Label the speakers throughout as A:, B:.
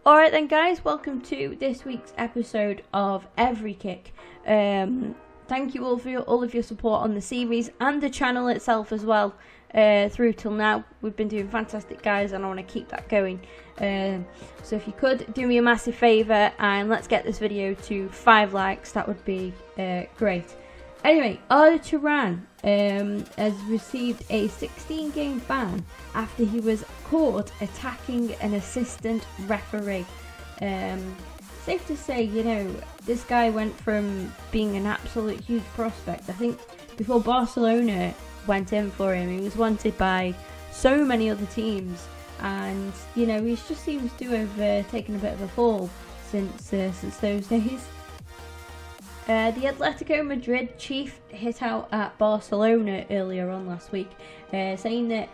A: Alright then guys, welcome to this week's episode of EveryKick. Thank you all for all of your support on the series and the channel itself as well through till now. We've been doing fantastic, guys, and I want to keep that going. So if you could do me a massive favour and let's get this video to 5 likes, that would be great. Anyway, Arda Turan has received a 16-game ban after he was caught attacking an assistant referee. Safe to say, you know, this guy went from being an absolute huge prospect. I think before Barcelona went in for him, he was wanted by so many other teams, and you know, he just seems to have taken a bit of a fall since those days. The Atletico Madrid chief hit out at Barcelona earlier on last week, saying that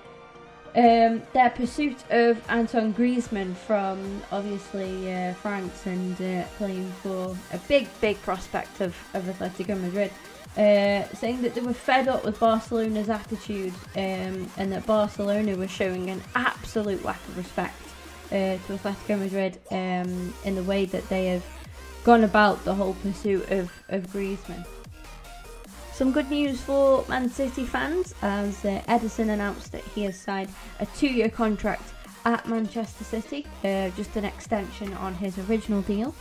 A: their pursuit of Antoine Griezmann from obviously France and playing for a big prospect of Atletico Madrid, saying that they were fed up with Barcelona's attitude and that Barcelona was showing an absolute lack of respect to Atletico Madrid in the way that they have gone about the whole pursuit of Griezmann. Some good news for Man City fans, as Edison announced that he has signed a 2-year contract at Manchester City, just an extension on his original deal.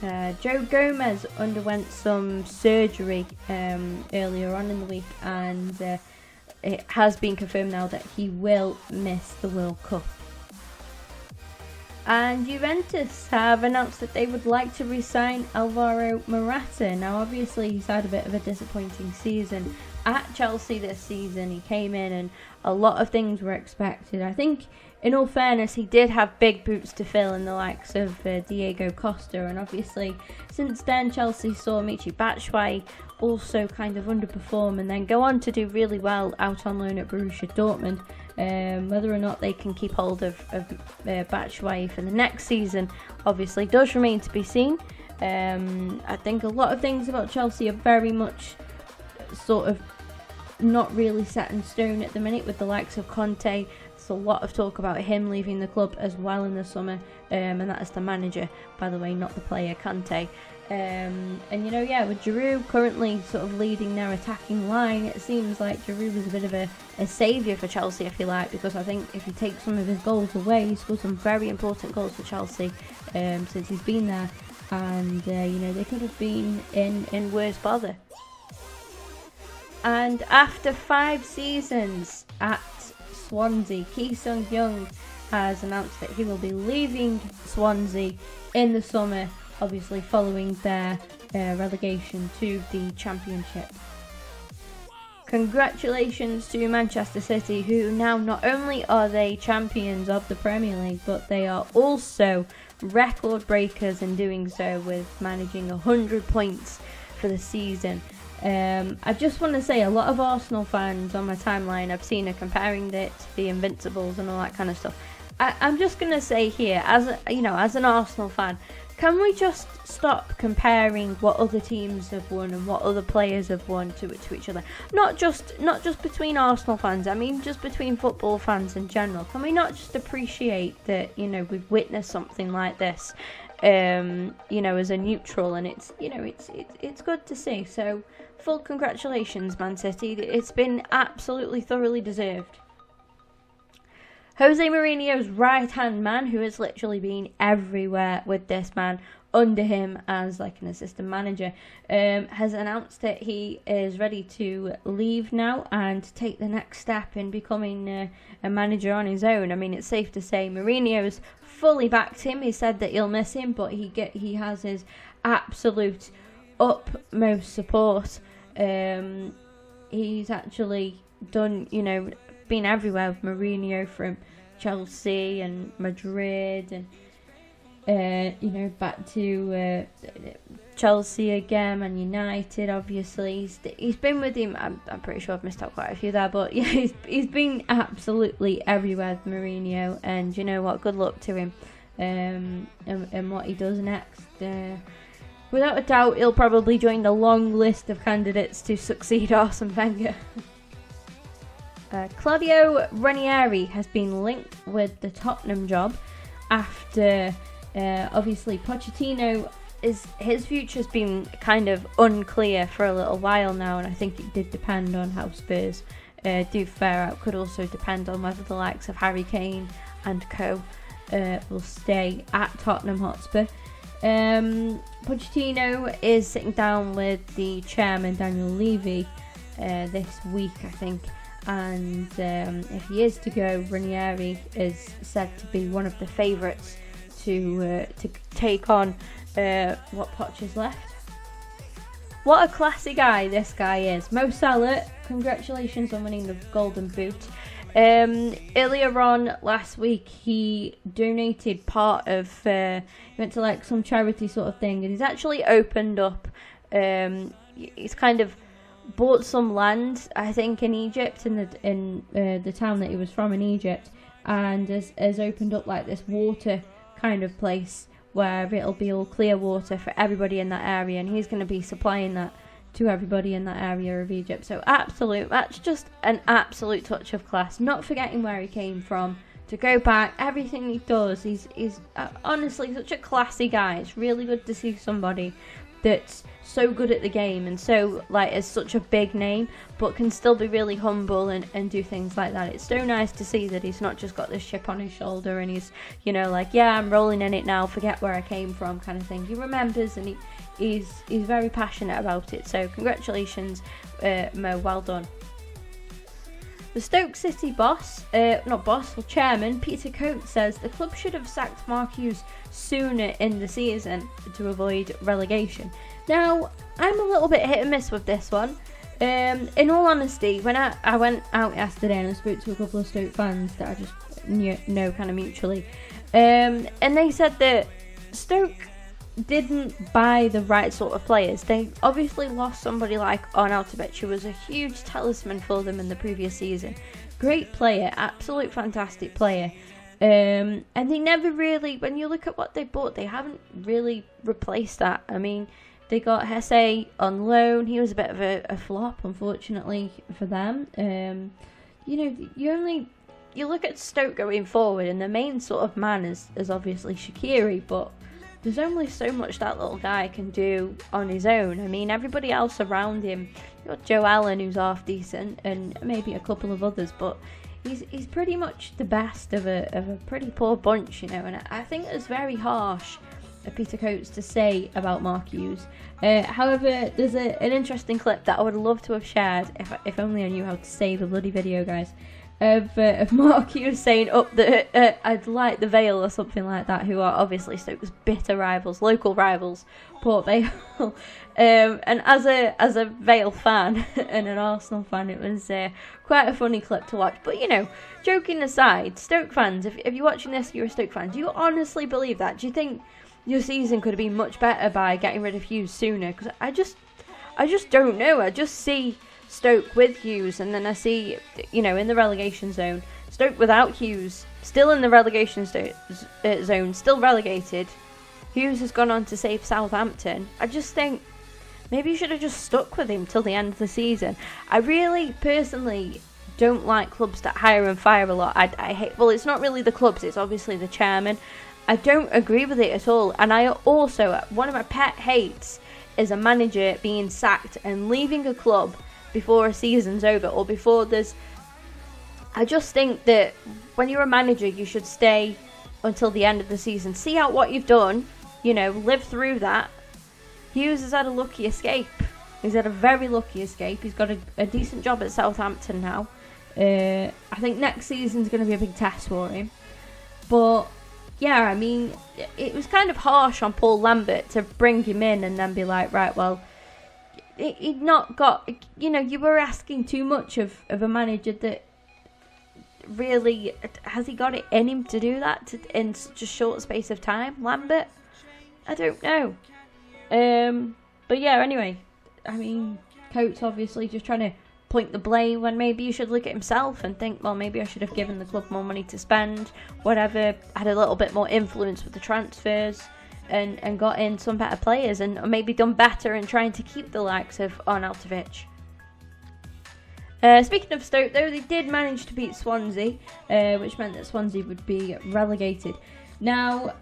A: Joe Gomez underwent some surgery earlier on in the week, and it has been confirmed now that he will miss the World Cup. And Juventus have announced that they would like to re-sign Alvaro Morata. Now obviously he's had a bit of a disappointing season at Chelsea this season. He came in and a lot of things were expected. I think in all fairness he did have big boots to fill in the likes of Diego Costa, and obviously since then Chelsea saw Michy Batshuayi also kind of underperform and then go on to do really well out on loan at Borussia Dortmund. Whether or not they can keep hold of Batshuayi for the next season obviously does remain to be seen. I think a lot of things about Chelsea are very much sort of not really set in stone at the minute with the likes of Conte. There's a lot of talk about him leaving the club as well in the summer, and that is the manager, by the way, not the player, Conte. And you know, yeah, with Giroud currently sort of leading their attacking line, it seems like Giroud was a bit of a saviour for Chelsea, if you like, because I think if you take some of his goals away, he scored some very important goals for Chelsea since he's been there, and you know, they could have been in worse bother. And after 5 seasons at Swansea, Ki Sung-young has announced that he will be leaving Swansea in the summer, obviously following their relegation to the Championship. Congratulations to Manchester City, who now not only are they champions of the Premier League, but they are also record breakers in doing so, with managing 100 points for the season. I just want to say, a lot of Arsenal fans on my timeline I've seen are comparing it to the Invincibles and all that kind of stuff. I'm just going to say here, as an Arsenal fan, can we just stop comparing what other teams have won and what other players have won to each other? Not just between Arsenal fans, I mean just between football fans in general. Can we not just appreciate that, you know, we've witnessed something like this, you know, as a neutral, and it's, you know, it's good to see. So full congratulations, Man City. It's been absolutely thoroughly deserved. Jose Mourinho's right-hand man, who has literally been everywhere with this man under him as like an assistant manager, has announced that he is ready to leave now and take the next step in becoming a manager on his own. I mean, it's safe to say Mourinho's fully backed him. He said that he'll miss him, but he has his absolute utmost support. He's actually done, you know, been everywhere with Mourinho, from Chelsea and Madrid and you know, back to Chelsea again, and United obviously. He's been with him, I'm pretty sure I've missed out quite a few there, but yeah, he's been absolutely everywhere with Mourinho, and you know what, good luck to him and what he does next. Without a doubt, he'll probably join the long list of candidates to succeed Arsene Wenger. Claudio Ranieri has been linked with the Tottenham job, after obviously Pochettino his future's been kind of unclear for a little while now, and I think it did depend on how Spurs do fare out. Could also depend on whether the likes of Harry Kane and co will stay at Tottenham Hotspur. Pochettino is sitting down with the chairman Daniel Levy this week, I think, and if he is to go, Ranieri is said to be one of the favourites to take on what Poch is left. What a classy guy this guy is. Mo Salah, congratulations on winning the Golden Boot. Earlier on last week, he donated part of, he went to like some charity sort of thing, and he's actually opened up, he's kind of bought some land, I think, in Egypt, in the town that he was from in Egypt, and has opened up like this water kind of place where it'll be all clear water for everybody in that area, and he's going to be supplying that to everybody in that area of Egypt. So that's just an absolute touch of class, not forgetting where he came from, to go back, everything he does, he's honestly such a classy guy. It's really good to see somebody that's so good at the game and so like is such a big name, but can still be really humble and do things like that. It's so nice to see that he's not just got this chip on his shoulder and he's, you know, like, yeah, I'm rolling in it now, forget where I came from kind of thing. He remembers, and he's very passionate about it. So congratulations, Mo, well done. The Stoke City chairman, Peter Coates, says the club should have sacked Mark Hughes sooner in the season to avoid relegation. Now, I'm a little bit hit and miss with this one. In all honesty, when I went out yesterday and I spoke to a couple of Stoke fans that I just know kind of mutually, and they said that Stoke didn't buy the right sort of players. They obviously lost somebody like Arnautovic, who was a huge talisman for them in the previous season. Great player, absolute fantastic player. And they never really, when you look at what they bought, they haven't really replaced that. I mean, they got Hesse on loan. He was a bit of a flop, unfortunately, for them. You know, you look at Stoke going forward, and the main sort of man is obviously Shaqiri, but there's only so much that little guy can do on his own. I mean, everybody else around him, you've got Joe Allen, who's half decent, and maybe a couple of others, but he's pretty much the best of a pretty poor bunch, you know. And I think it's very harsh of Peter Coates to say about Mark Hughes. However, there's an interesting clip that I would love to have shared if only I knew how to say the bloody video, guys. Of Mark Hughes saying up that I'd like the Vale or something like that, who are obviously Stoke's bitter rivals, local rivals, Port Vale. And as a Vale fan and an Arsenal fan, it was quite a funny clip to watch. But, you know, joking aside, Stoke fans, if you're watching this, you're a Stoke fan, do you honestly believe that? Do you think your season could have been much better by getting rid of Hughes sooner? Because I just don't know. I just see Stoke with Hughes, and then I see, you know, in the relegation zone, Stoke without Hughes, still in the relegation zone, still relegated. Hughes has gone on to save Southampton. I just think maybe you should have just stuck with him till the end of the season. I really, personally, don't like clubs that hire and fire a lot. I hate, well, it's not really the clubs, it's obviously the chairman. I don't agree with it at all. And I also, one of my pet hates is a manager being sacked and leaving a club before a season's over, or before there's... I just think that when you're a manager, you should stay until the end of the season. See out what you've done, you know, live through that. Hughes has had a lucky escape. He's had a very lucky escape. He's got a decent job at Southampton now. I think next season's going to be a big test for him. But, yeah, I mean, it was kind of harsh on Paul Lambert to bring him in and then be like, right, well, he'd not got, you know, you were asking too much of a manager that really, has he got it in him to do that in such a short space of time, Lambert? I don't know. But yeah, anyway, I mean, Coates obviously just trying to point the blame when maybe you should look at himself and think, well, maybe I should have given the club more money to spend, whatever, had a little bit more influence with the transfers, and got in some better players, and maybe done better in trying to keep the likes of Arnautovic. Speaking of Stoke, though, they did manage to beat Swansea, which meant that Swansea would be relegated. Now,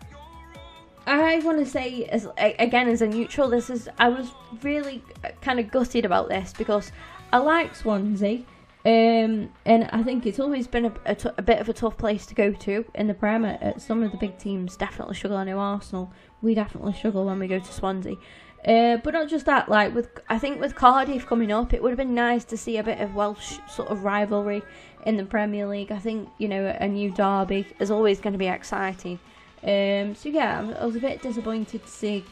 A: I want to say, as a neutral, I was really kind of gutted about this because I like Swansea, and I think it's always been a bit of a tough place to go to in the Prem. Some of the big teams definitely struggle. I know Arsenal, we definitely struggle when we go to Swansea. But not just that, like I think with Cardiff coming up, it would have been nice to see a bit of Welsh sort of rivalry in the Premier League. I think, you know, a new derby is always going to be exciting. So yeah, I was a bit disappointed to see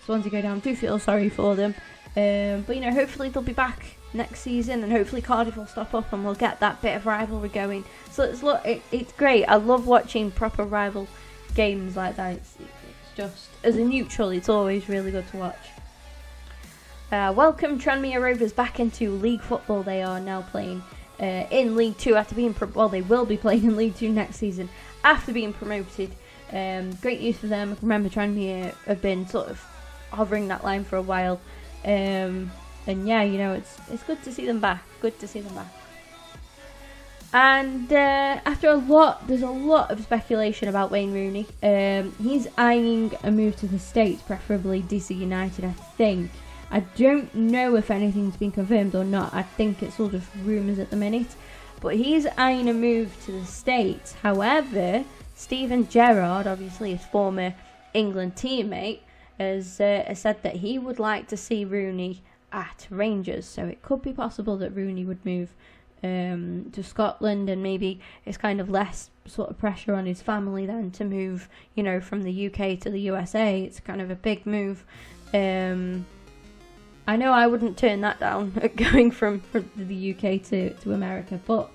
A: Swansea go down. I do feel sorry for them. But you know, hopefully they'll be back next season, and hopefully Cardiff will stop up and we'll get that bit of rivalry going. So it's great. I love watching proper rival games like that. It's just, as a neutral, it's always really good to watch. Welcome Tranmere Rovers back into League football. They are now playing in League 2 after being they will be playing in League 2 next season after being promoted. Great news for them. Remember, Tranmere have been sort of hovering that line for a while, and yeah, you know, it's good to see them back. Good to see them back. And there's a lot of speculation about Wayne Rooney. He's eyeing a move to the States, preferably DC United, I think. I don't know if anything's been confirmed or not. I think it's all just rumours at the minute. But he's eyeing a move to the States. However, Steven Gerrard, obviously his former England teammate, has said that he would like to see Rooney at Rangers. So it could be possible that Rooney would move to Scotland, and maybe it's kind of less sort of pressure on his family then to move, you know, from the UK to the USA. It's kind of a big move. I know I wouldn't turn that down, going from the UK to America, but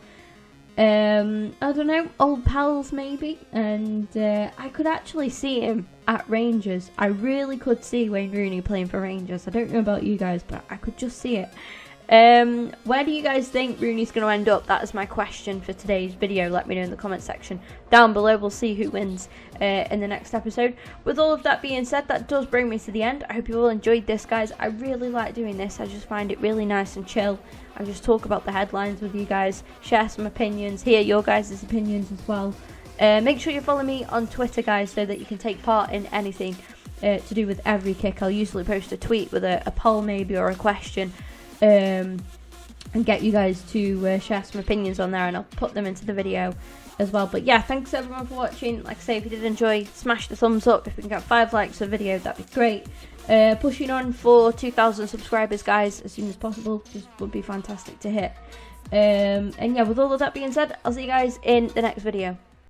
A: I don't know, old pals maybe, and I could actually see him at Rangers. I really could see Wayne Rooney playing for Rangers. I don't know about you guys, but I could just see it. Where do you guys think Rooney's going to end up? That is my question for today's video. Let me know in the comment section down below. We'll see who wins in the next episode. With all of that being said, that does bring me to the end. I hope you all enjoyed this, guys. I really like doing this. I just find it really nice and chill. I just talk about the headlines with you guys, share some opinions, hear your guys' opinions as well. Make sure you follow me on Twitter, guys, so that you can take part in anything to do with EveryKick. I'll usually post a tweet with a poll maybe, or a question, and get you guys to share some opinions on there, and I'll put them into the video as well. But yeah, thanks everyone for watching. Like I say, if you did enjoy, smash the thumbs up. If we can get 5 likes a video, that'd be great. Pushing on for 2,000 subscribers, guys, as soon as possible. Just would be fantastic to hit. And yeah, with all of that being said, I'll see you guys in the next video.